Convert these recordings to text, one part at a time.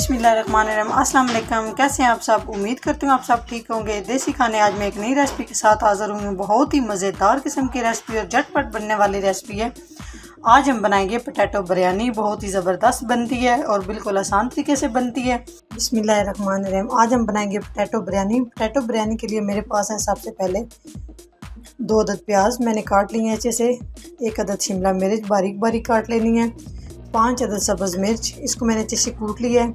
बिस्मिल्लाहिर्रहमानिर्रहीम। अस्सलाम वालेकुम। कैसे हैं आप सब? उम्मीद करती हूँ आप सब ठीक होंगे। देसी खाने आज मैं एक नई रेसिपी के साथ हाज़िर हुई हूँ। बहुत ही मज़ेदार किस्म की रेसिपी और झटपट बनने वाली रेसिपी है। आज हम बनाएंगे पोटैटो बिरयानी। बहुत ही ज़बरदस्त बनती है और बिल्कुल आसान तरीके से बनती है। बिस्मिल्लाहिर्रहमानिर्रहीम। आज हम बनाएंगे पोटैटो बिरयानी। पोटैटो बिरयानी के लिए मेरे पास है सबसे पहले 2 अदद प्याज मैंने काट लिए हैं अच्छे से। 1 अदद शिमला मिर्च बारीक बारीक काट लेनी है। 5 अदद सब्ज़ मिर्च, इसको मैंने अच्छे से कूट लिया है।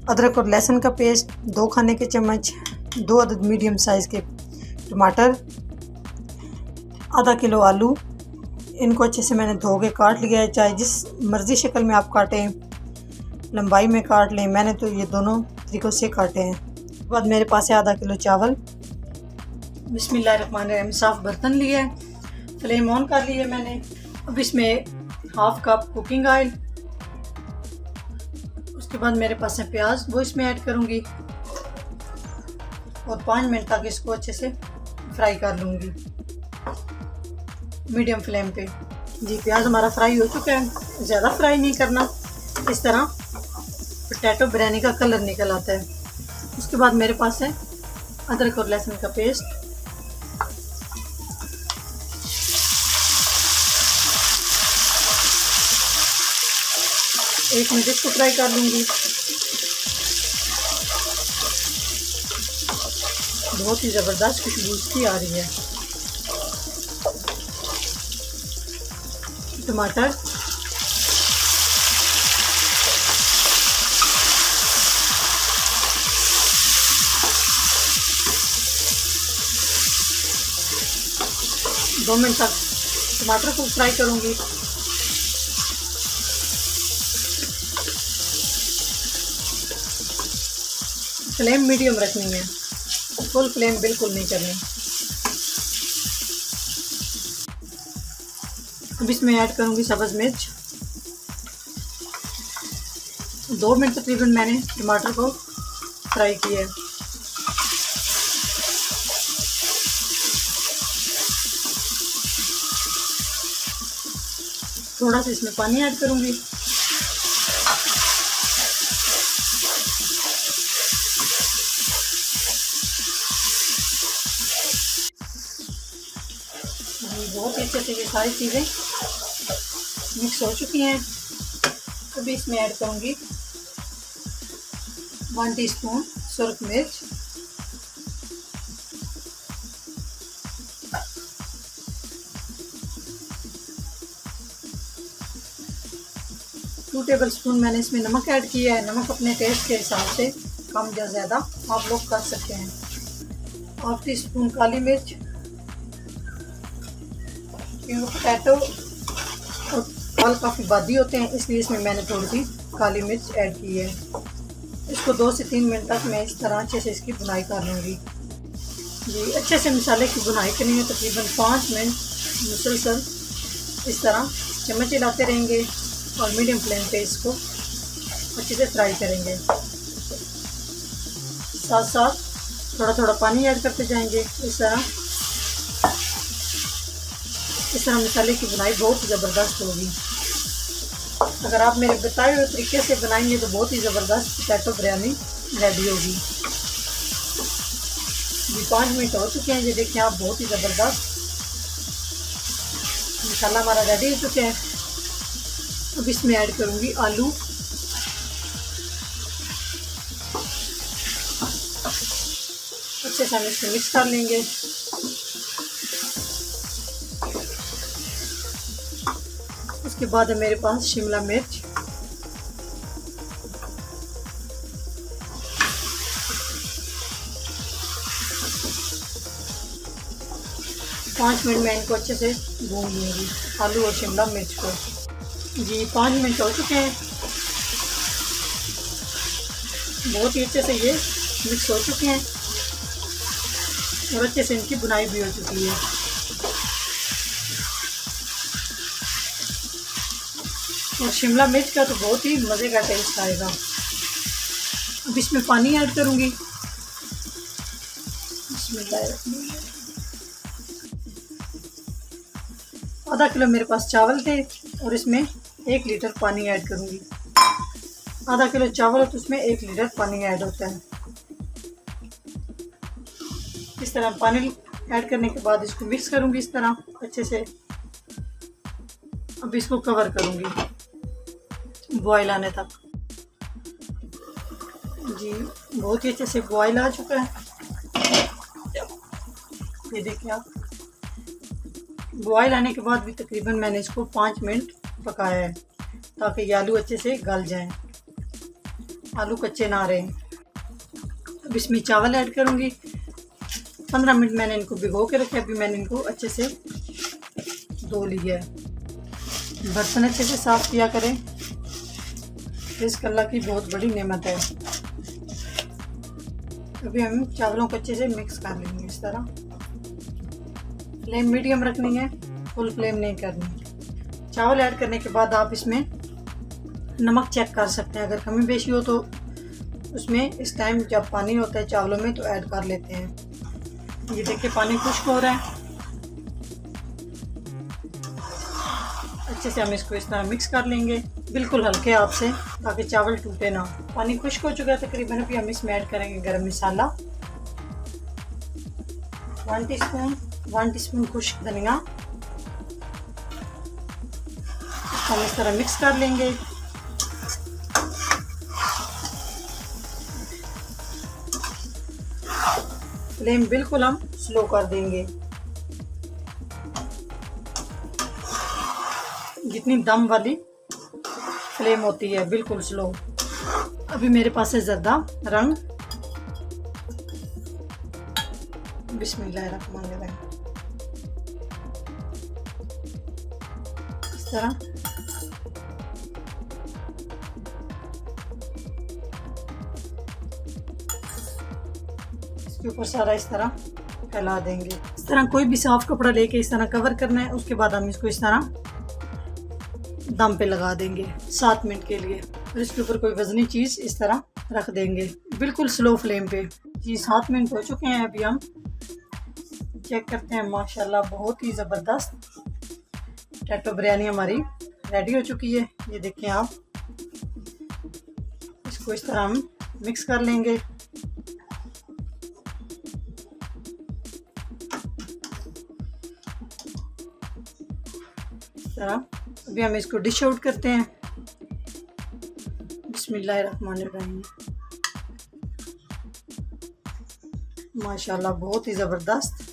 अदरक और लहसुन का पेस्ट 2 खाने के चम्मच। 2 अदद मीडियम साइज़ के टमाटर, आधा किलो आलू, इनको अच्छे से मैंने धो के काट लिया है। चाहे जिस मर्ज़ी शक्ल में आप काटें, लंबाई में काट लें, मैंने तो ये दोनों तरीक़ों से काटे हैं। उसके बाद मेरे पास है आधा किलो चावल। बिस्मिल्लाहिर्रहमानिर्रहीम। साफ़ बर्तन लिया है, फ्लेम ऑन कर लिया मैंने। अब इसमें हाफ कप कुकिंग ऑयल, उसके बाद मेरे पास है प्याज, वो इसमें ऐड करूंगी और 5 मिनट तक इसको अच्छे से फ्राई कर लूंगी मीडियम फ्लेम पे। जी प्याज हमारा फ्राई हो चुका है, ज़्यादा फ्राई नहीं करना, इस तरह पोटैटो बिरयानी का कलर निकल आता है। उसके बाद मेरे पास है अदरक और लहसुन का पेस्ट, एक मिनट इसको फ्राई कर लूँगी। बहुत ही ज़बरदस्त खुशबू इसकी आ रही है। टमाटर, दो मिनट तक टमाटर को फ्राई करूँगी। फ्लेम मीडियम रखनी है, फुल फ्लेम बिल्कुल नहीं करनी। अब इसमें ऐड करूँगी सब्ज़ मिर्च। 2 मिनट तकरीबन मैंने टमाटर को फ्राई किया है। थोड़ा सा इसमें पानी ऐड करूँगी। बहुत ही अच्छे से ये सारी चीज़ें मिक्स हो चुकी हैं। अभी इसमें ऐड करूँगी 1 टीस्पून सुरख मिर्च, 2 टेबलस्पून मैंने इसमें नमक ऐड किया है। नमक अपने टेस्ट के हिसाब से कम या ज़्यादा आप लोग कर सकते हैं। 1/2 टीस्पून काली मिर्च, क्योंकि पोटैटो और फल काफ़ी बादी होते हैं, इसलिए इसमें मैंने थोड़ी सी काली मिर्च ऐड की है। इसको 2 से 3 मिनट तक मैं इस तरह अच्छे से इसकी भुनाई कर लूँगी। जी अच्छे से मसाले की भुनाई करनी है, तकरीबन 5 मिनट मुसलसल इस तरह चम्मच हिलाते रहेंगे और मीडियम फ्लेम पे इसको अच्छे से फ्राई करेंगे। साथ साथ थोड़ा थोड़ा पानी ऐड करते जाएंगे। इस तरह मसाले की बुनाई बहुत ही ज़बरदस्त होगी। अगर आप मेरे बताए हुए तरीके से बनाएंगे तो बहुत ही ज़बरदस्त पोटैटो बिरयानी रेडी होगी। ये 5 मिनट हो चुके हैं। ये देखिए आप, बहुत ही ज़बरदस्त मसाला हमारा रेडी हो चुका है। अब इसमें ऐड करूँगी आलू, अच्छे से हम इसको मिक्स कर लेंगे। उसके बाद है मेरे पास शिमला मिर्च, पाँच मिनट में इनको अच्छे से भून लूँगी, आलू और शिमला मिर्च को। जी 5 मिनट हो चुके हैं। बहुत ही अच्छे से ये मिक्स हो चुके हैं और अच्छे से इनकी बुनाई भी हो चुकी है। और शिमला मिर्च का तो बहुत ही मज़े का टेस्ट आएगा। अब इसमें पानी ऐड करूँगी। आधा किलो मेरे पास चावल थे और इसमें 1 लीटर पानी ऐड करूँगी। आधा किलो चावल है तो उसमें 1 लीटर पानी ऐड होता है। इस तरह पानी ऐड करने के बाद इसको मिक्स करूंगी इस तरह अच्छे से। अब इसको कवर करूंगी बॉयल आने तक। जी बहुत ही अच्छे से बॉयल आ चुका है, ये देखिए आप। बॉयल आने के बाद भी तकरीबन मैंने इसको 5 मिनट पकाया है ताकि ये आलू अच्छे से गल जाएं, आलू कच्चे ना रहें। अब इसमें चावल ऐड करूंगी। 15 मिनट मैंने इनको भिगो के रखे, अभी मैंने इनको अच्छे से धो लिया है। बर्तन अच्छे से साफ़ किया करें, रिज़्क़ अल्लाह की बहुत बड़ी नेमत है। अभी हम चावलों को अच्छे से मिक्स कर लेंगे इस तरह। फ्लेम मीडियम रखनी है, फुल फ्लेम नहीं करनी। चावल ऐड करने के बाद आप इसमें नमक चेक कर सकते हैं, अगर कमी बेशी हो तो उसमें इस टाइम जब पानी होता है चावलों में तो ऐड कर लेते हैं। ये देखिए पानी खुश्क हो रहा है, अच्छे से हम इसको इस तरह मिक्स कर लेंगे बिल्कुल हल्के हाथ से ताकि चावल टूटे ना। पानी खुश्क हो चुका है तकरीबन। अभी हम इसमें ऐड करेंगे गरम मसाला 1 टीस्पून, 1 टीस्पून खुश्क धनिया। हम इस तरह मिक्स कर लेंगे। फ्लेम बिल्कुल हम स्लो कर देंगे, जितनी दम वाली फ्लेम होती है बिल्कुल स्लो। अभी मेरे पास है ज़र्दा रंग, बिस्मिल्लाहिर्रहमानिर्रहीम। इस तरह इसके ऊपर सारा इस तरह फैला देंगे। इस तरह कोई भी साफ कपड़ा लेके इस तरह कवर करना है। उसके बाद हम इसको इस तरह दम पे लगा देंगे 7 मिनट के लिए, और इसके ऊपर कोई वजनी चीज़ इस तरह रख देंगे बिल्कुल स्लो फ्लेम पे। जी 7 मिनट हो चुके हैं। अभी हम चेक करते हैं, माशाल्लाह बहुत ही ज़बरदस्त पोटैटो बिरयानी हमारी रेडी हो चुकी है। ये देखें आप, इसको इस तरह हम मिक्स कर लेंगे। इस तरह अभी हम इसको डिश आउट करते हैं। बिस्मिल्लाहिर्रहमानिर्रहीम। माशाल्लाह बहुत ही ज़बरदस्त।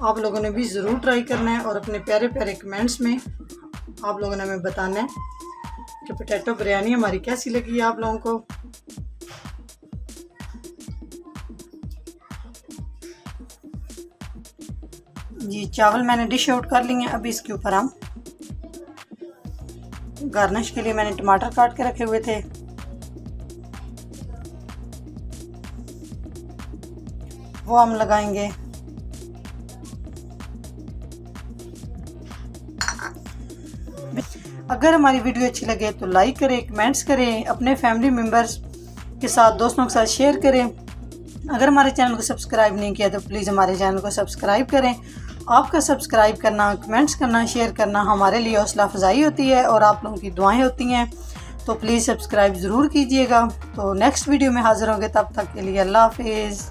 आप लोगों ने भी ज़रूर ट्राई करना है और अपने प्यारे प्यारे कमेंट्स में आप लोगों ने हमें बताना है कि पोटैटो बिरयानी हमारी कैसी लगी है आप लोगों को। जी चावल मैंने डिश आउट कर लिए हैं। अभी इसके ऊपर हम गार्निश के लिए मैंने टमाटर काट के रखे हुए थे, वो हम लगाएंगे। अगर हमारी वीडियो अच्छी लगे तो लाइक करें, कमेंट्स करें, अपने फैमिली मेम्बर्स के साथ, दोस्तों के साथ शेयर करें। अगर हमारे चैनल को सब्सक्राइब नहीं किया तो प्लीज़ हमारे चैनल को सब्सक्राइब करें। आपका सब्सक्राइब करना, कमेंट्स करना, शेयर करना हमारे लिए हौसला अफजाई होती है और आप लोगों की दुआएं होती हैं, तो प्लीज़ सब्सक्राइब ज़रूर कीजिएगा। तो नेक्स्ट वीडियो में हाज़िर होंगे, तब तक के लिए अल्लाह हाफिज़।